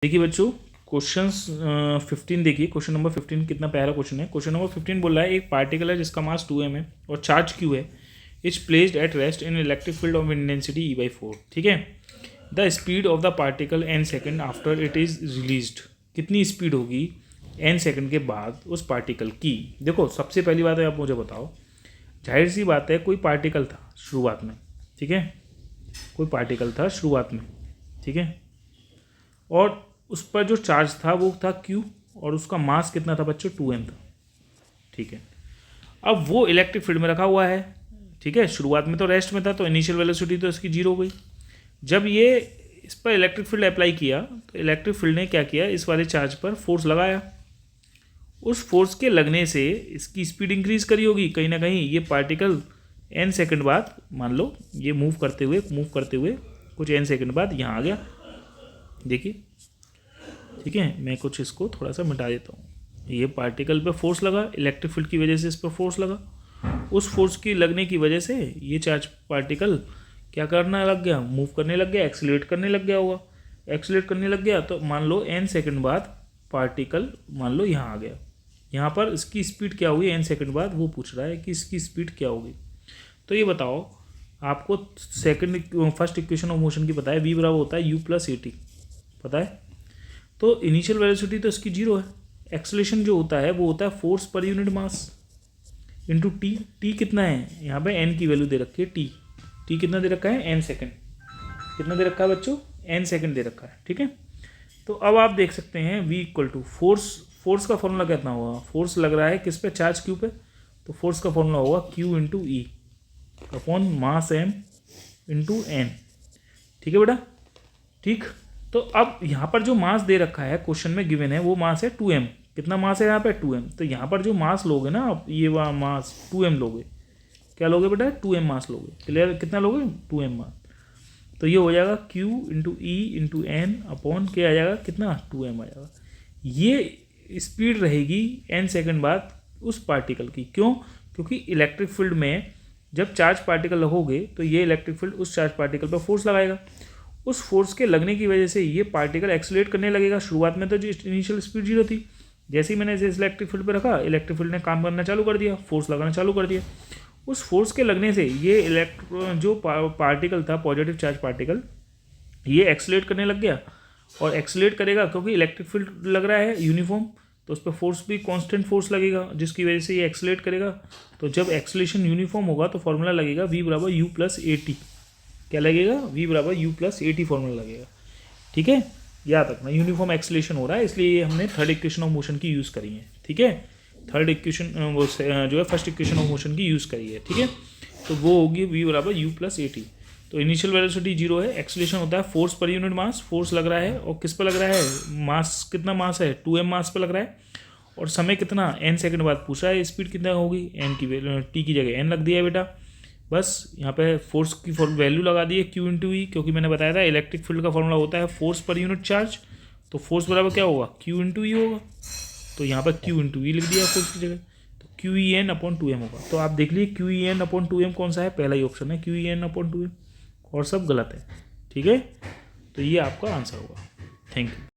देखिए बच्चों, क्वेश्चंस 15 देखिए। क्वेश्चन नंबर 15 कितना प्यारा क्वेश्चन है। क्वेश्चन नंबर 15 बोल रहा है एक पार्टिकल है जिसका मास 2m है और चार्ज q है, is placed at rest in electric field of intensity E/4। ठीक है। The speed of the particle n second after it is released. कितनी स्पीड होगी n सेकेंड के बाद उस पार्टिकल की। देखो, सबसे पहली बात है, आप मुझे बताओ, जाहिर सी बात है कोई पार्टिकल था शुरुआत में, ठीक है, कोई पार्टिकल था शुरुआत में, ठीक है, और उस पर जो चार्ज था वो था Q और उसका मास कितना था बच्चों, 2m था। ठीक है। अब वो इलेक्ट्रिक फील्ड में रखा हुआ है, ठीक है, शुरुआत में तो रेस्ट में था, तो इनिशियल वेलोसिटी तो इसकी 0 हो गई। जब ये इस पर इलेक्ट्रिक फील्ड अप्लाई किया तो इलेक्ट्रिक फील्ड ने क्या किया, इस वाले चार्ज पर फोर्स लगाया। उस फोर्स के लगने से इसकी स्पीड इंक्रीज करी होगी कहीं ना कहीं। ये पार्टिकल n सेकंड बाद, मान लो ये मूव करते हुए कुछ n सेकंड बाद यहाँ आ गया। देखिए, ठीक है, मैं कुछ इसको थोड़ा सा मिटा देता हूँ। ये पार्टिकल पे फोर्स लगा, इलेक्ट्रिक फील्ड की वजह से इस पर फोर्स लगा। उस फोर्स की लगने की वजह से ये चार्ज पार्टिकल क्या करने लग गया, मूव करने लग गया, एक्सीलरेट करने लग गया होगा। एक्सीलरेट करने लग गया तो मान लो n सेकंड बाद पार्टिकल मान लो यहाँ आ गया। यहाँ पर इसकी स्पीड क्या हुई n सेकंड बाद, वो पूछ रहा है कि इसकी स्पीड क्या होगी। तो ये बताओ, आपको फर्स्ट इक्वेशन ऑफ मोशन की पता है, v बराबर होता है u + at, पता है। तो इनिशियल वेलोसिटी तो इसकी 0 है। एक्सेलरेशन जो होता है वो होता है force per unit mass into T. T कितना है, यहाँ पे n की वैल्यू दे रखी है, टी कितना दे रखा है, n सेकंड। कितना दे रखा है बच्चों, n सेकंड दे रखा है। ठीक है। तो अब आप देख सकते हैं v इक्वल टू फोर्स का फॉर्मूला कितना होगा। फोर्स लग रहा है किस पे, चार्ज q पे, तो फोर्स का फॉर्मूला होगा q इंटू ई upon mass m into n। ठीक है बेटा, ठीक। तो अब यहाँ पर जो मास दे रखा है क्वेश्चन में गिवन है वो मास है 2m। कितना मास है यहाँ पे, 2m। तो यहाँ पर जो मास लोगे ना आप, ये वाला मास 2m लोगे। क्या लोगे बेटा, 2m मास लोगे। क्लियर, कितना लोगे, 2m मास। तो ये हो जाएगा q into e into n upon क्या आ जाएगा, कितना, 2m आ जाएगा। ये स्पीड रहेगी n सेकेंड बाद उस पार्टिकल की। क्यों, क्योंकि इलेक्ट्रिक फील्ड में जब चार्ज पार्टिकल लगोगे तो ये इलेक्ट्रिक फील्ड उस चार्ज पार्टिकल पर फोर्स लगाएगा। उस फोर्स के लगने की वजह से ये पार्टिकल एक्सीलरेट करने लगेगा। शुरुआत में तो जो इनिशियल स्पीड 0 थी, जैसे ही मैंने इसे इलेक्ट्रिक फील्ड पे रखा, इलेक्ट्रिक फील्ड ने काम करना चालू कर दिया, फोर्स लगाना चालू कर दिया। उस फोर्स के लगने से ये जो पार्टिकल था, पॉजिटिव चार्ज पार्टिकल, ये एक्सीलरेट करने लग गया। और एक्सीलरेट करेगा क्योंकि इलेक्ट्रिक फील्ड लग रहा है यूनिफॉर्म, तो उस पर फोर्स भी कॉन्स्टेंट फोर्स लगेगा, जिसकी वजह से ये एक्सीलरेट करेगा। तो जब एक्सीलरेशन यूनिफॉर्म होगा तो फॉर्मूला लगेगा v बराबर u + at। क्या लगेगा, v बराबर u + at फॉर्मूला लगेगा। ठीक है, याद रखना, यूनिफॉर्म एक्सीलरेशन हो रहा है इसलिए हमने थर्ड इक्वेशन ऑफ मोशन की यूज़ करी है। ठीक है, थर्ड इक्वेशन जो है फर्स्ट इक्वेशन ऑफ मोशन की यूज़ करी है। ठीक है, तो वो होगी v बराबर u + at। तो इनिशियल वेलोसिटी 0 है, एक्सीलरेशन होता है force per unit mass, force लग रहा है और किस पर लग रहा है, मास, कितना मास है, 2m मास पर लग रहा है। और समय कितना, n सेकंड बाद पूछा है, स्पीड कितना होगी, n की t की जगह n लग दिया है बेटा। बस यहाँ पे फोर्स की वैल्यू लगा दी है q इंटू ई, क्योंकि मैंने बताया था इलेक्ट्रिक फील्ड का फॉर्मूला होता है फोर्स पर यूनिट चार्ज। तो फोर्स बराबर क्या होगा, q इंटू ई होगा। तो यहाँ पर q इंटू ई लिख दिया फोर्स की जगह, तो QEn/2m होगा। तो आप देख लीजिए QEn/2m कौन सा है, पहला ही ऑप्शन है QEn/2m, और सब गलत है। ठीक है, तो ये आपका आंसर होगा। Thank you.